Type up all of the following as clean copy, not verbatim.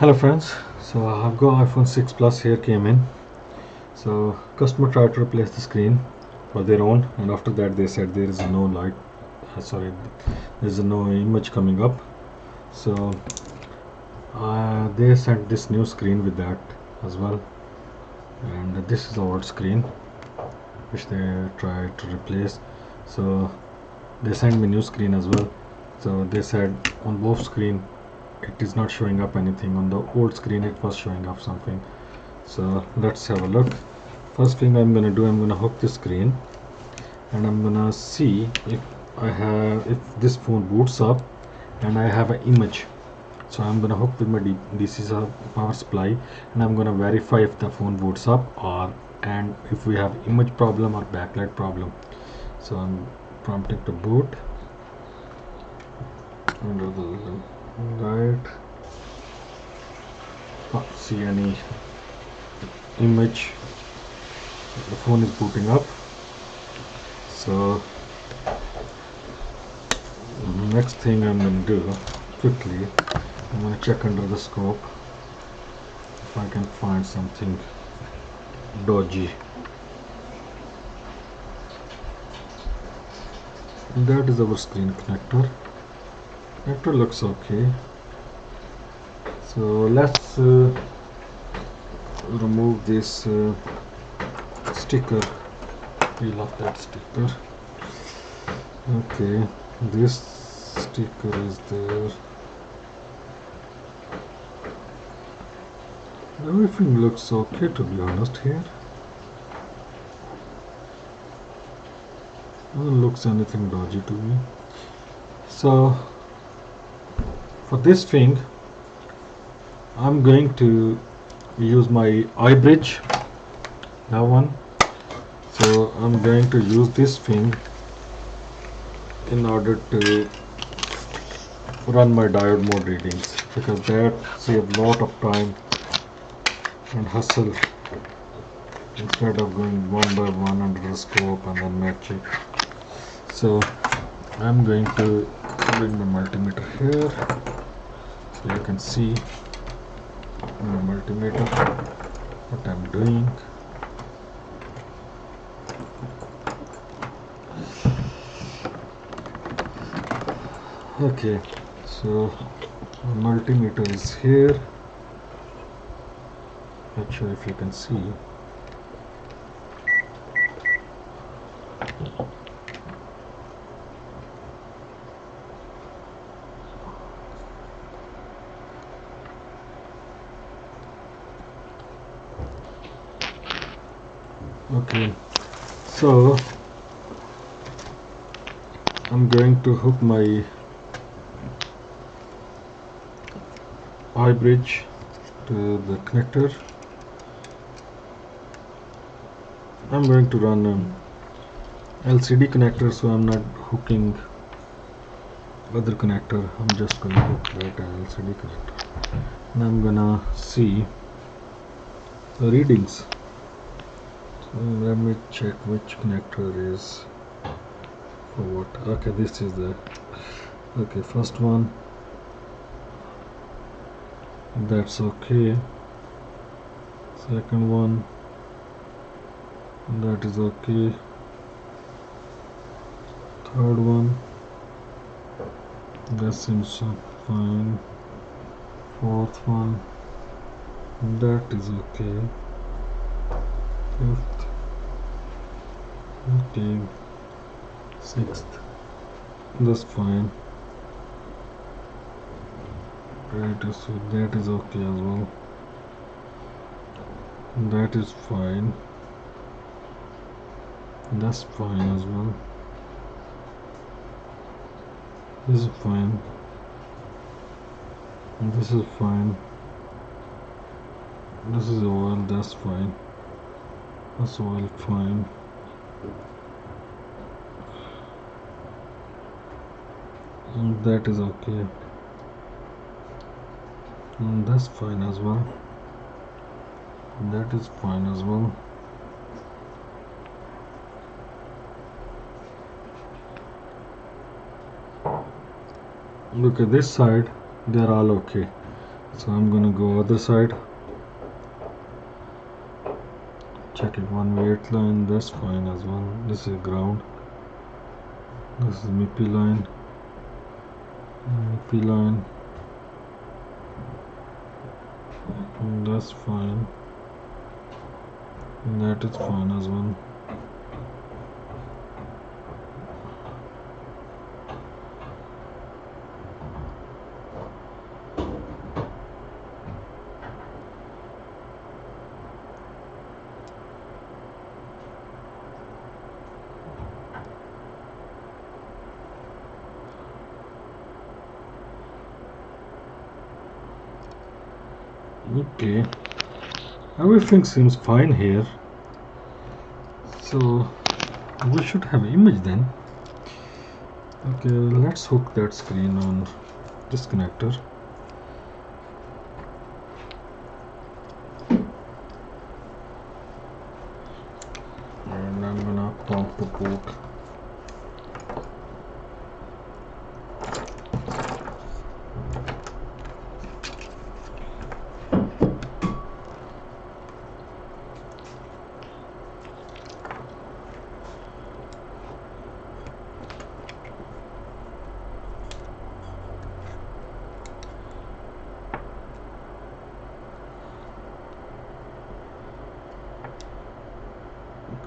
Hello friends, so I've got iPhone 6 Plus here came in. So customer tried to replace the screen for their own, and after that they said there is no light, sorry, there's no image coming up. So they sent this new screen with that as well, and this is the old screen which they tried to replace. So they sent me new screen as well. So they said on both screen it is not showing up anything. On the old screen it was showing up something. So let's have a look. First thing I'm gonna do, I'm gonna hook the screen and I'm gonna see if this phone boots up and I have an image. So I'm gonna hook with my DC power supply and I'm gonna verify if the phone boots up or and if we have image problem or backlight problem. So I'm prompting to boot under the light. Can't see any image. The phone is booting up. So next thing I'm going to do quickly, I'm going to check under the scope if I can find something dodgy. And that is our screen connector. Connector looks okay. So let's remove this sticker, peel off that sticker. Okay, this sticker is there. Everything looks okay, to be honest. Here doesn't look anything dodgy to me. So for this thing I'm going to use my iBridge, that one. So I'm going to use this thing in order to run my diode mode readings, because that saves a lot of time and hustle instead of going one by one under the scope and then matching. So I'm going to bring the multimeter here so you can see my multimeter, what I'm doing. Okay, so the multimeter is here. Not sure if you can see. Okay, so I'm going to hook my iBridge to the connector. I'm going to run an LCD connector, so I'm not hooking other connector. I'm just going to hook that LCD connector and I'm gonna see the readings. So let me check which connector is for what. Okay, this is the first one. That's okay. Second one, that is okay. Third one, that seems fine. Fourth one, that is okay. Fifth, okay. Sixth, that's fine. Right, so that is okay as well. That is fine. That's fine as well. This is fine. This is fine. This is oil, that's fine. That's oil, fine. And that is okay. And that's fine as well. That is fine as well. Look at this side, they're all okay. So I'm gonna go other side, checking one weight line, that's fine as well. This is ground, this is MIPI line, MIPI line, that's fine, that is fine as well. Okay, everything seems fine here, so we should have image then. Okay, let's hook that screen on this connector. And I'm gonna pump the port.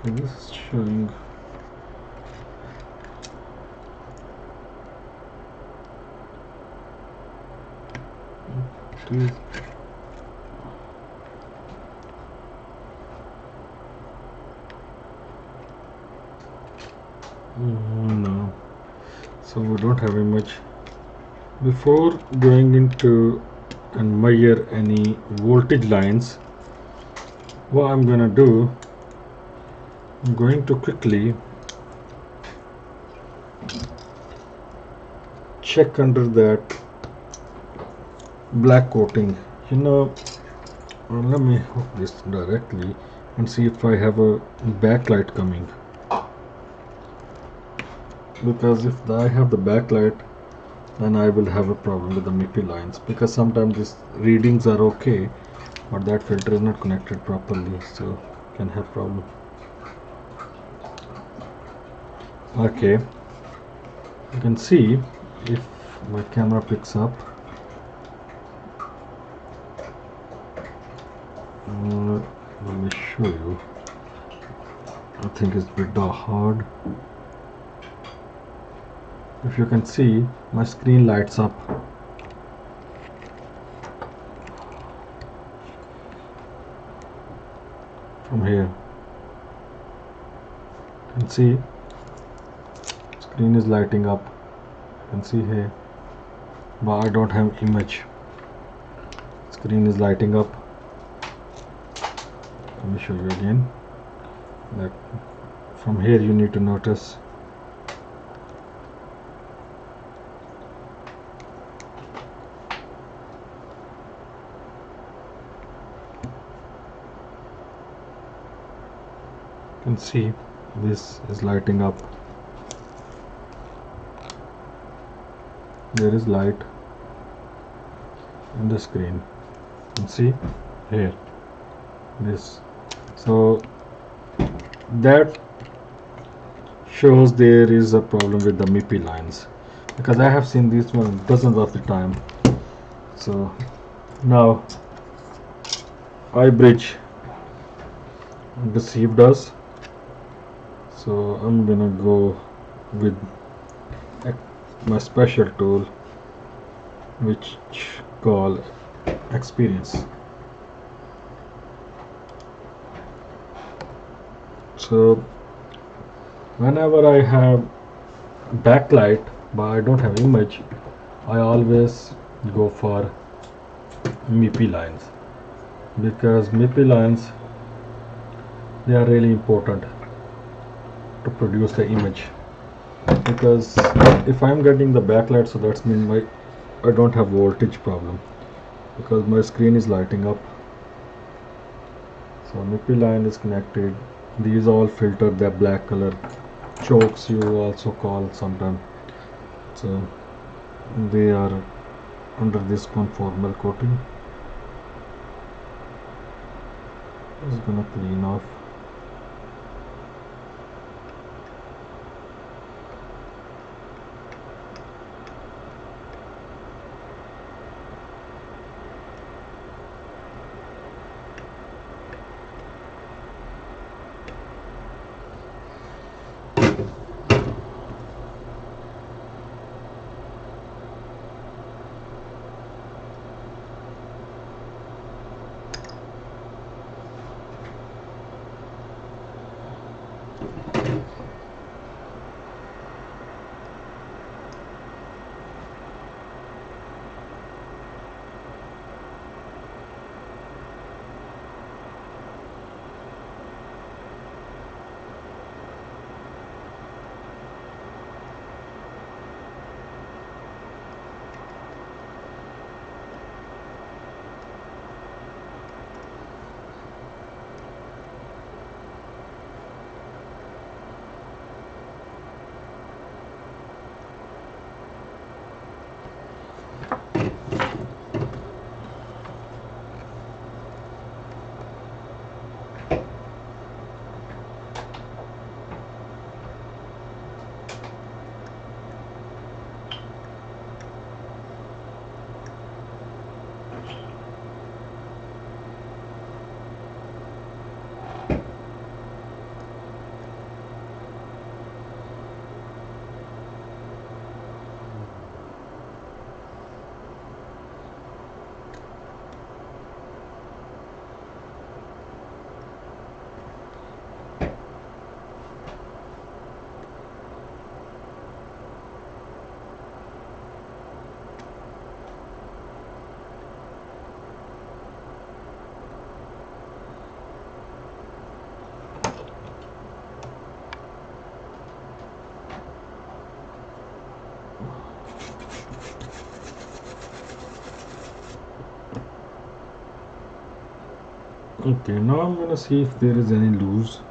Okay, this is showing. Please. No, so we don't have image. Before going into and measure any voltage lines, what I'm gonna do, I'm going to quickly check under that black coating. Let me hook this directly and see if I have a backlight coming, because if I have the backlight, then I will have a problem with the MIPI lines, because sometimes these readings are okay but that filter is not connected properly, so can have problem. Okay, you can see if my camera picks up. Let me show you. I think it's a bit hard. If you can see, my screen lights up. From here, you can see screen is lighting up. You can see here, but I don't have image. Screen is lighting up. Let me show you again. Like from here, you need to notice. You can see this is lighting up. There is light in the screen. You can see here this. So that shows there is a problem with the MIPI lines, because I have seen this one dozens of the time. So now iBridge deceived us, so I'm gonna go with my special tool which call Experience. So whenever I have backlight but I don't have image, I always go for MIPI lines, because MIPI lines, they are really important to produce the image. Because if I'm getting the backlight, so that's mean I don't have voltage problem, because my screen is lighting up. So MIPI line is connected. These all filter the black color, chokes you also call sometimes. So they are under this conformal coating. Just gonna clean off. Okay, now I'm gonna see if there is any loose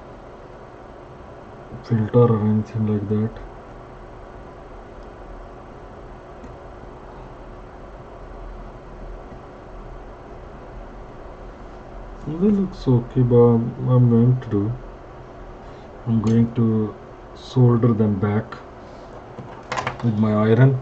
filter or anything like that. That looks okay, but I'm going to solder them back with my iron.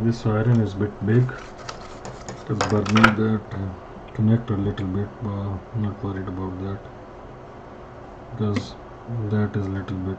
This iron is a bit big. It's burning that connector a little bit, but I'm not worried about that because that is a little bit.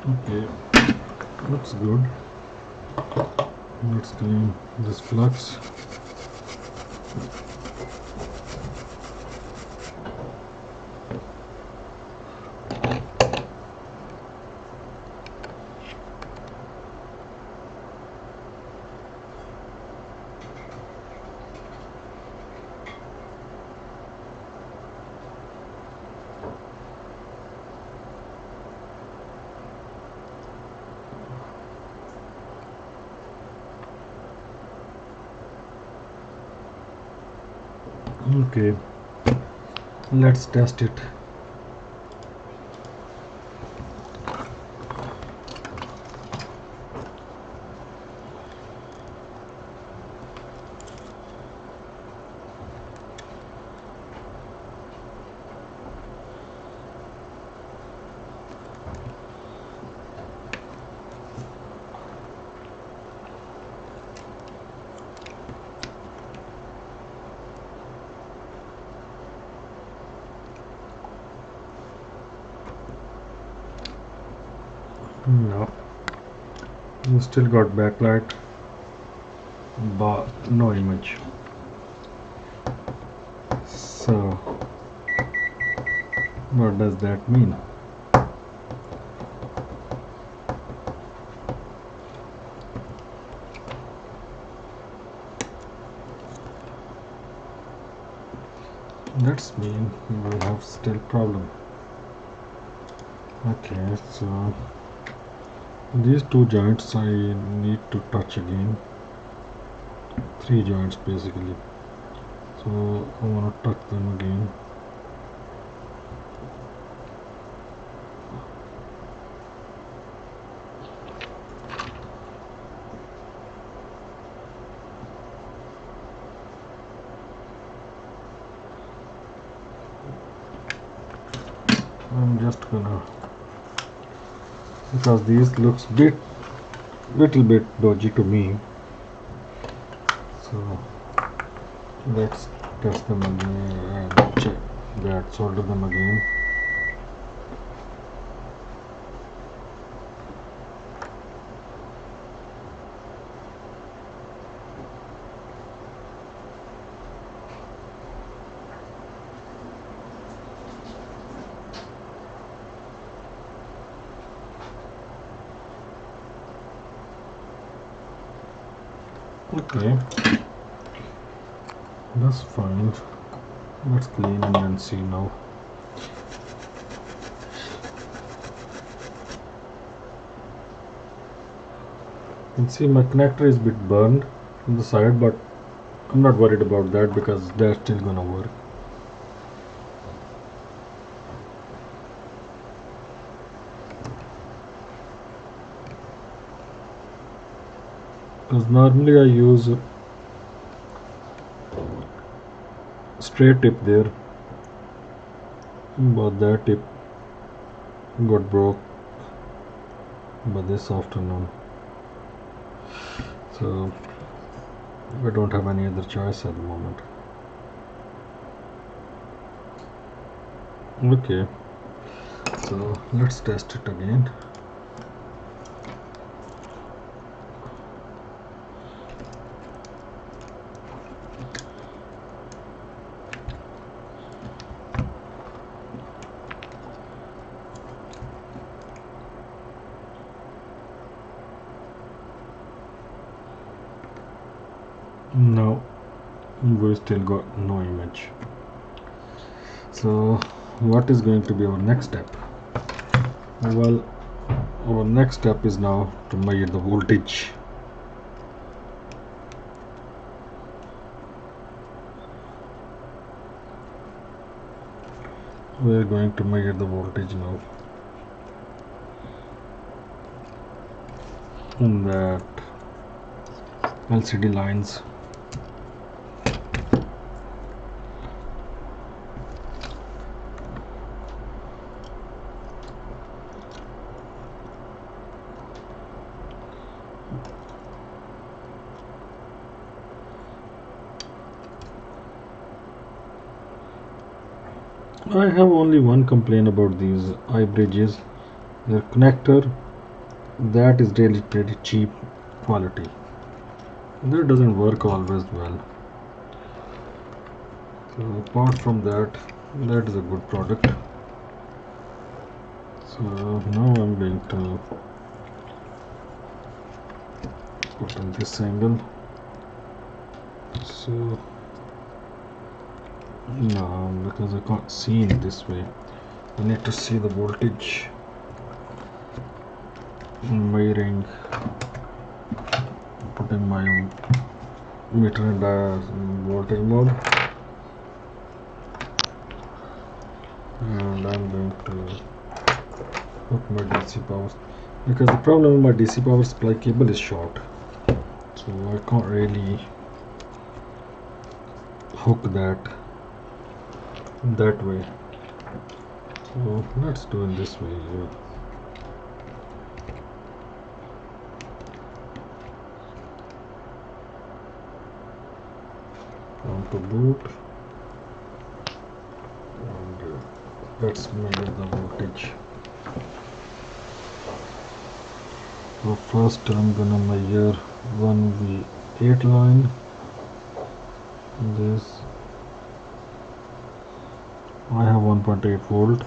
Okay, looks good. Let's clean this flux. Okay, let's test it. No, you still got backlight, but no image. So, what does that mean? That's mean we will have still problem. Okay, so these two joints I need to touch again. Three joints basically. So I want to touch them again. I'm just gonna, because these looks little bit dodgy to me, so let's test them again and check that, solder them again. Okay, that's fine. Let's clean and then see now. You can see my connector is a bit burned on the side, but I'm not worried about that because that's still gonna work. Because normally I use straight tip there, but that tip got broke by this afternoon, so we don't have any other choice at the moment. Okay, so let's test it again. No, we still got no image. So what is going to be our next step? Well, our next step is now to measure the voltage. We're going to measure the voltage now on that LCD lines. I have only one complaint about these iBridges. Their connector, that is really pretty cheap quality. That doesn't work always well. So apart from that, that is a good product. So now I'm going to put in this angle. So no, because I can't see in this way, I need to see the voltage. Measuring, putting my meter in the voltage mode, and I'm going to hook my DC power, because the problem with my DC power supply cable is short, so I can't really hook that way. So let's do it this way. Yeah. On to boot, and let's measure the voltage. So first I'm gonna measure 1V8 line. This I have 1.8 volt,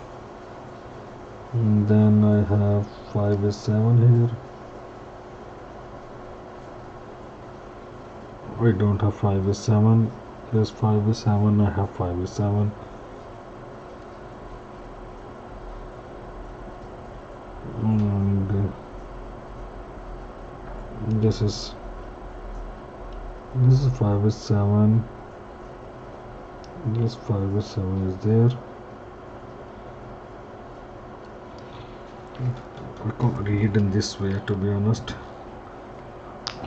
and then I have 5S7 here. I don't have 5S7. There's 5S7. I have 5S7. And this is 5S7. This 5S7 is there. I can't read in this way, to be honest.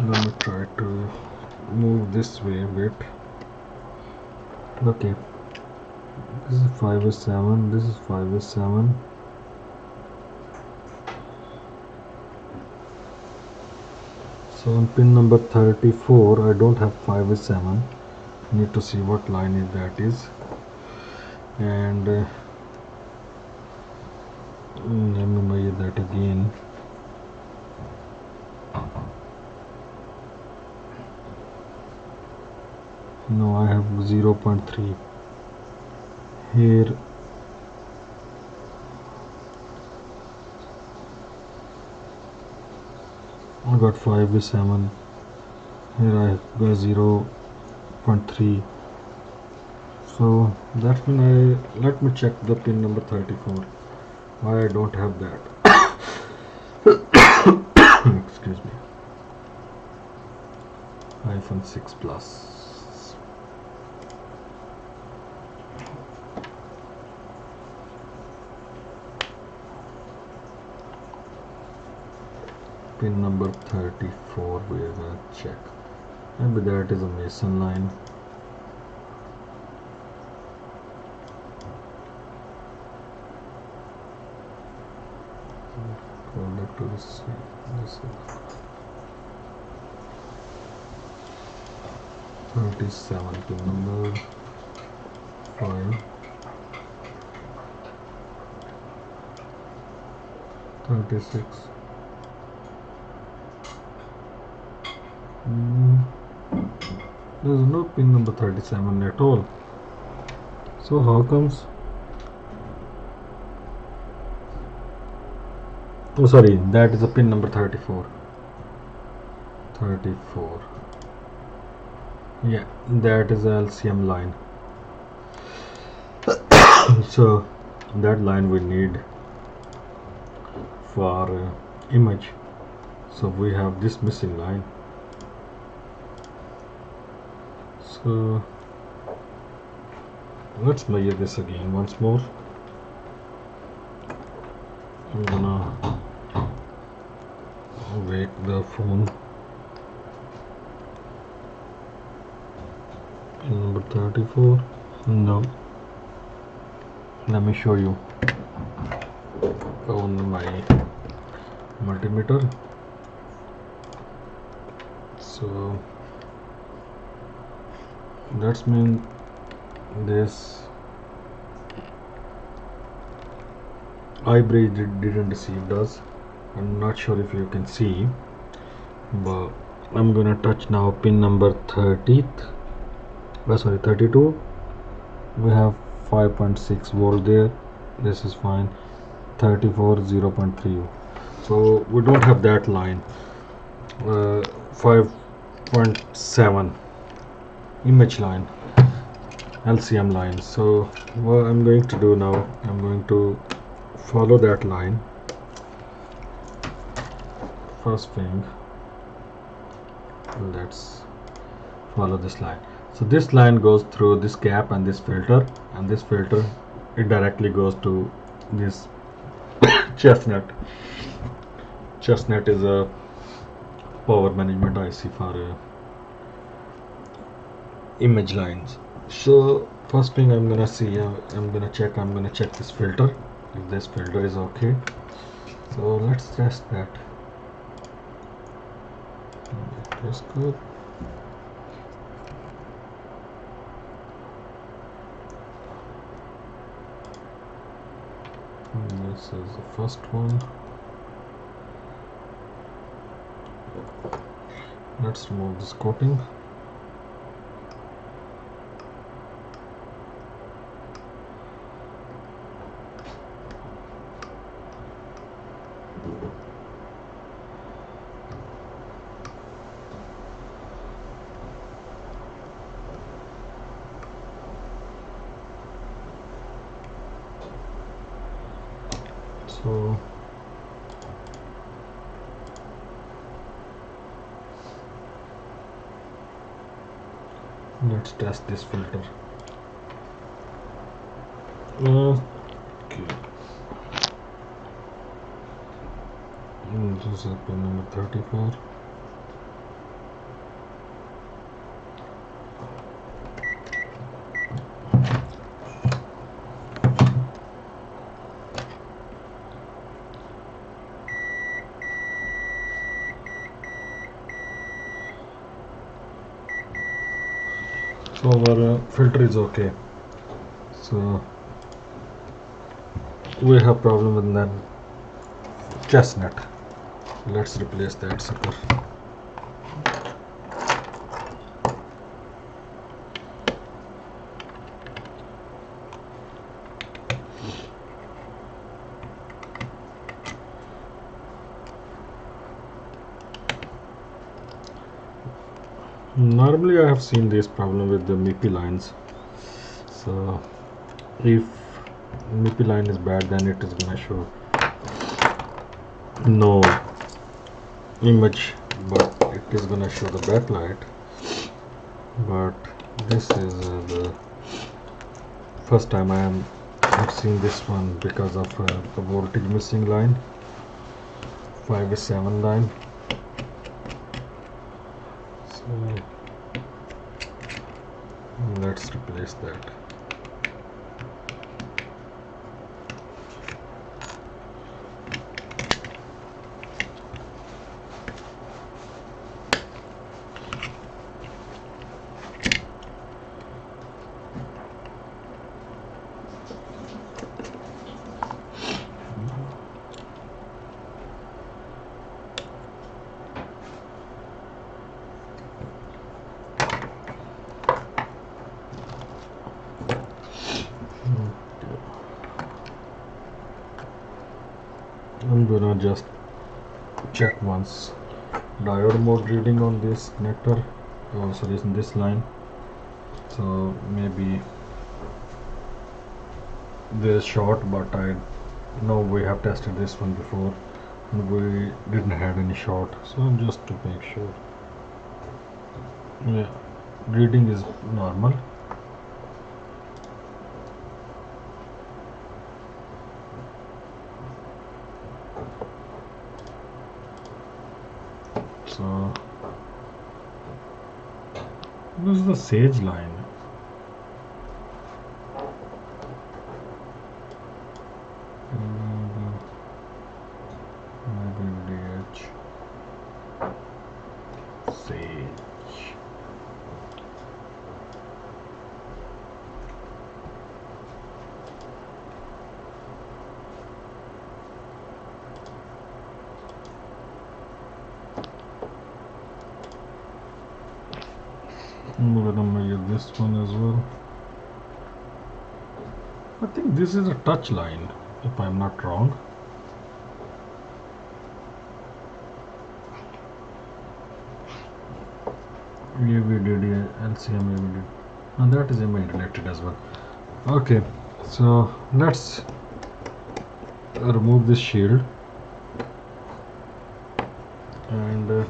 Let me try to move this way a bit. Okay, this is 5S7. This is 5S7. So on pin number 34, I don't have 5S7. Need to see what line that is, and let me measure that again. No, I have 0.3 here. I got 5S7. Here I got 0.3. So that's when let me check the pin number 34. Why I don't have that? Excuse me. iPhone 6 Plus. Pin number 34, we're gonna check. Maybe that is a Mason line. Connect to this 37, pin number 5, 36. There's no pin number 37 at all. So how comes? Oh sorry, that is a pin number 34. 34. Yeah, that is a LCM line. So that line we need for image. So we have this missing line. So let's measure this again once more. I'm gonna wake the phone. Pin number 34. No. Let me show you on my multimeter. So that's mean this iBridge didn't receive us. I'm not sure if you can see, but I'm gonna touch now pin number 32. We have 5.6 volt there. This is fine. 34 0.3. So we don't have that line. 5.7 image line, LCM line. So what I'm going to do now, I'm going to follow that line. First thing, let's follow this line. So this line goes through this cap and this filter, it directly goes to this chestnut. Chestnut is a power management IC for image lines. So first thing I'm gonna see, I'm gonna check this filter, if this filter is okay. So let's test that. It is good. And this is the first one. Let's remove this coating. So let's test this filter. Okay. This is pin number 34. So our filter is okay. So we have problem with that chestnut. Let's replace that sucker. Normally I have seen this problem with the MIPI lines. So if MIPI line is bad, then it is gonna show no image, but it is gonna show the backlight. But this is the first time I've seen this one because of the voltage missing line, 5/7 line. So let's replace that. I'm gonna just check once diode mode reading on this connector, sorry, in this line. So maybe there's short, but I know we have tested this one before and we didn't have any short, so just to make sure. Yeah, reading is normal. This is the sage line. Sage. I'm gonna measure this one as well. I think this is a touch line, if I'm not wrong. AVDD, LCM AVDD, and that is image related as well. Okay, so let's remove this shield and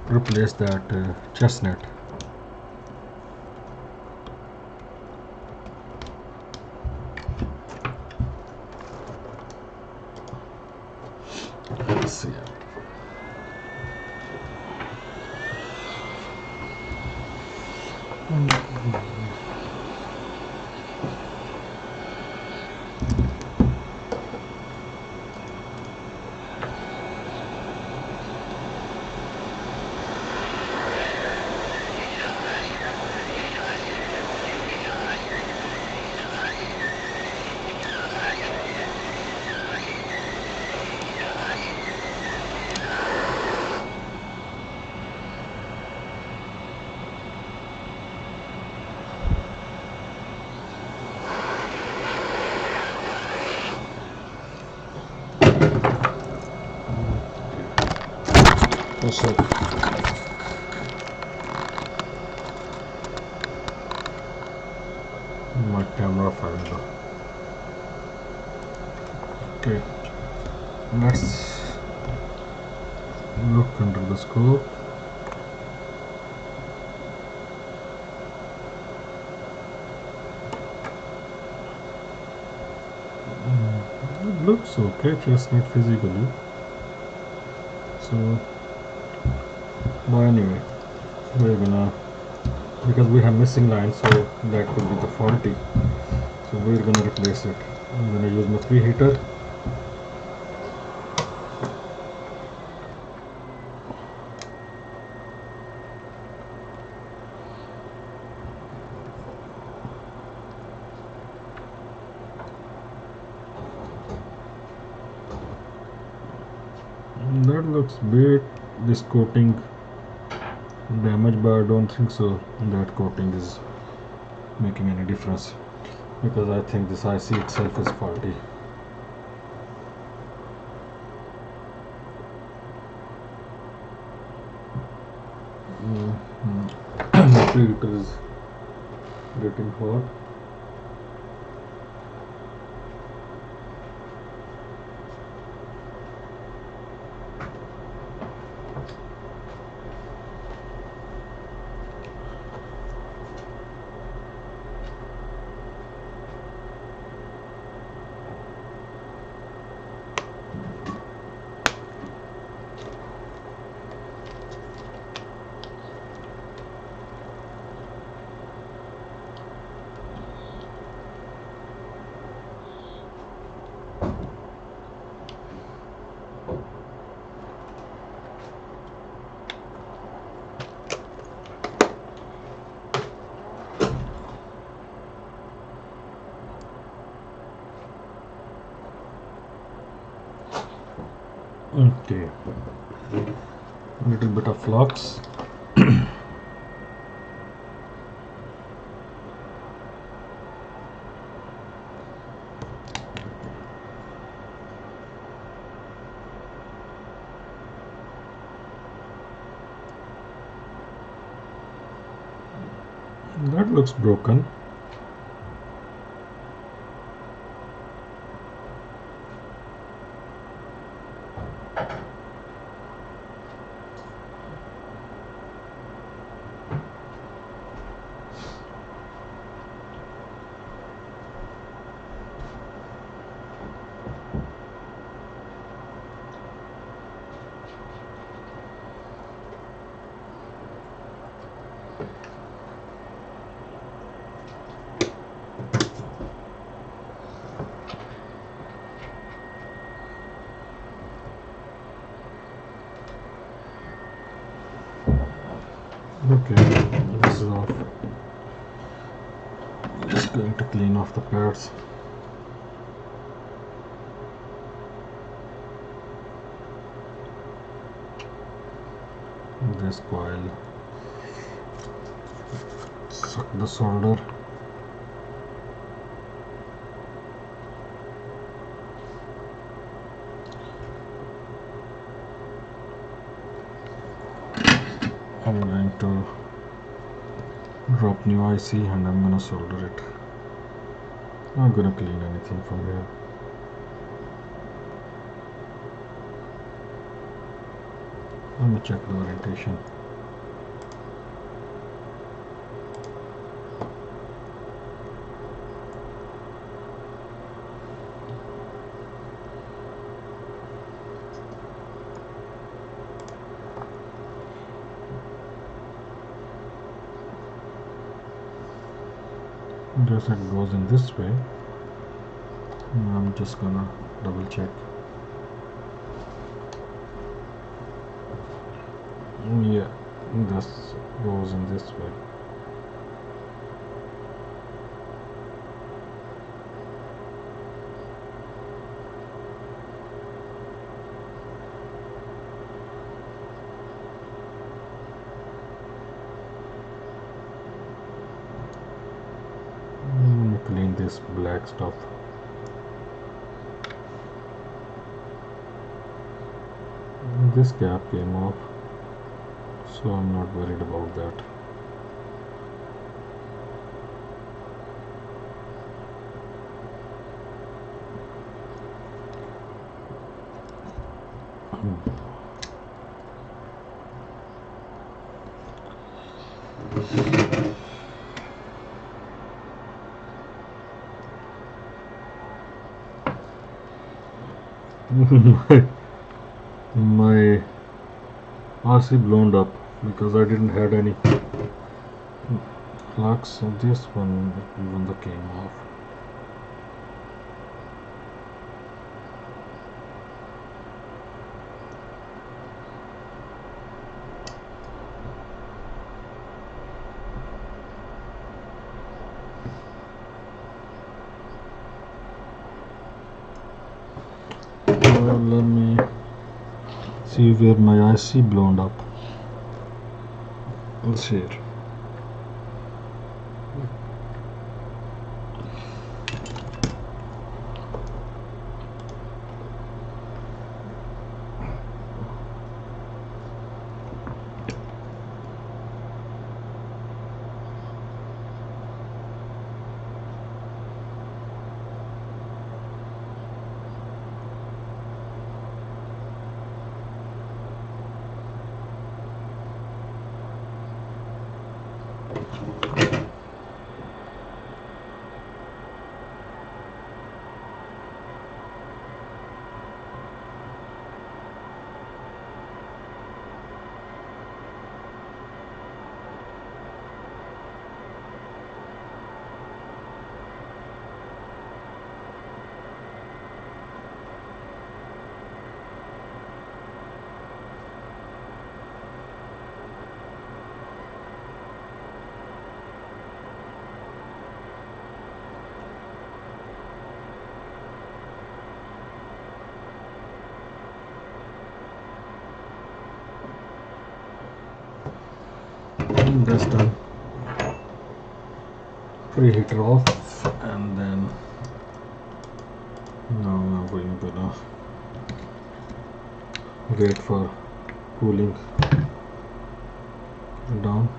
replace that chestnut. Let's see. Also, my camera file. Okay, let's look under the scope. It looks okay, just not physically. So, but anyway, we're gonna, because we have missing lines, so that could be the faulty. So we're gonna replace it. I'm gonna use my preheater. That looks bit, this coating damaged, but I don't think so that coating is making any difference, because I think this IC itself is faulty. The filter is getting hot. Okay, a little bit of flux. That looks broken. Okay, this is off. Just going to clean off the pads. This coil, suck the solder. I'm going to drop new IC and I'm gonna solder it. I'm not gonna clean anything from here. Let me check the orientation. Just it goes in this way. I'm just gonna double check. Yeah, this goes in this way. I'm gonna clean this black stuff. This cap came off, so I'm not worried about that. my RC blown up because I didn't had any flux, so this one even the came off. Let me see where my IC blown up. Let's see it. That's done. Preheater off, and then now I'm going to wait for cooling down.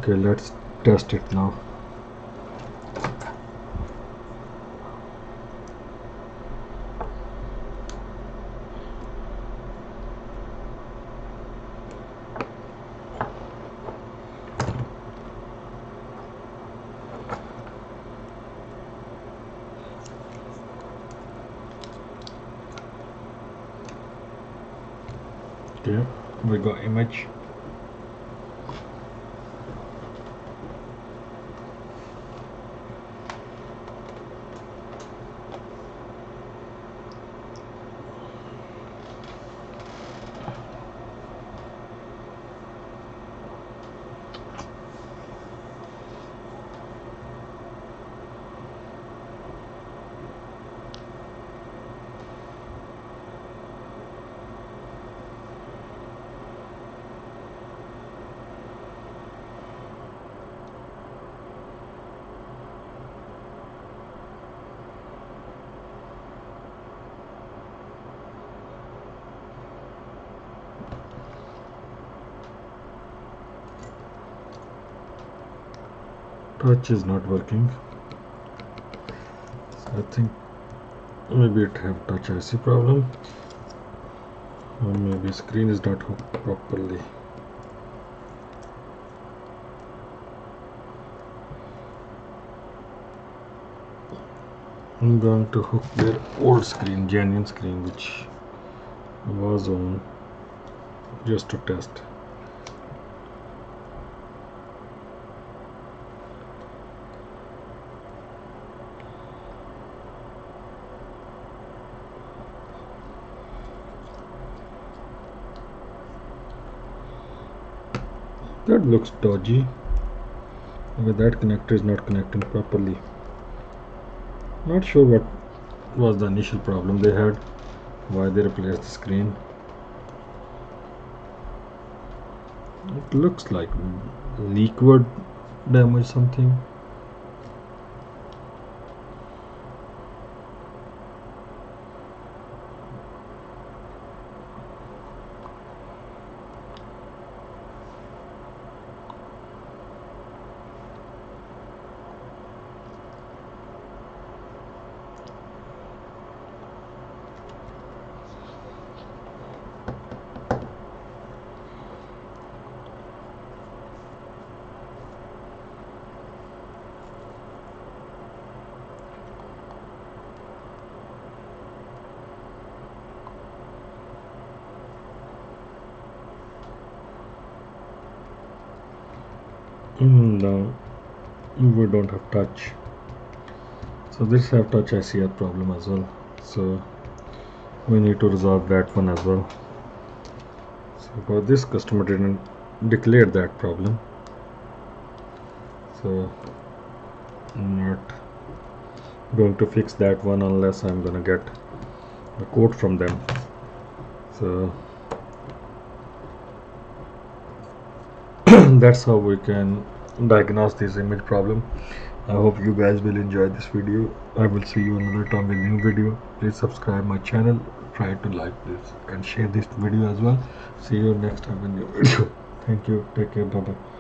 Okay, let's test it now. Okay, we got image. Touch is not working. So I think maybe it have touch IC problem, or maybe screen is not hooked properly. I'm going to hook their old screen, genuine screen, which was on, just to test. That looks dodgy. But that connector is not connecting properly. Not sure what was the initial problem they had, why they replaced the screen. It looks like liquid damage something. No, we don't have touch. So this have touch ICR problem as well. So we need to resolve that one as well. So for this, customer didn't declare that problem. So I'm not going to fix that one unless I'm gonna get a quote from them. So that's how we can diagnose this image problem. I hope you guys will enjoy this video. I will see you another time with new video. Please subscribe my channel, try to like this and share this video as well. See you next time with new video. Thank you, take care, bye bye.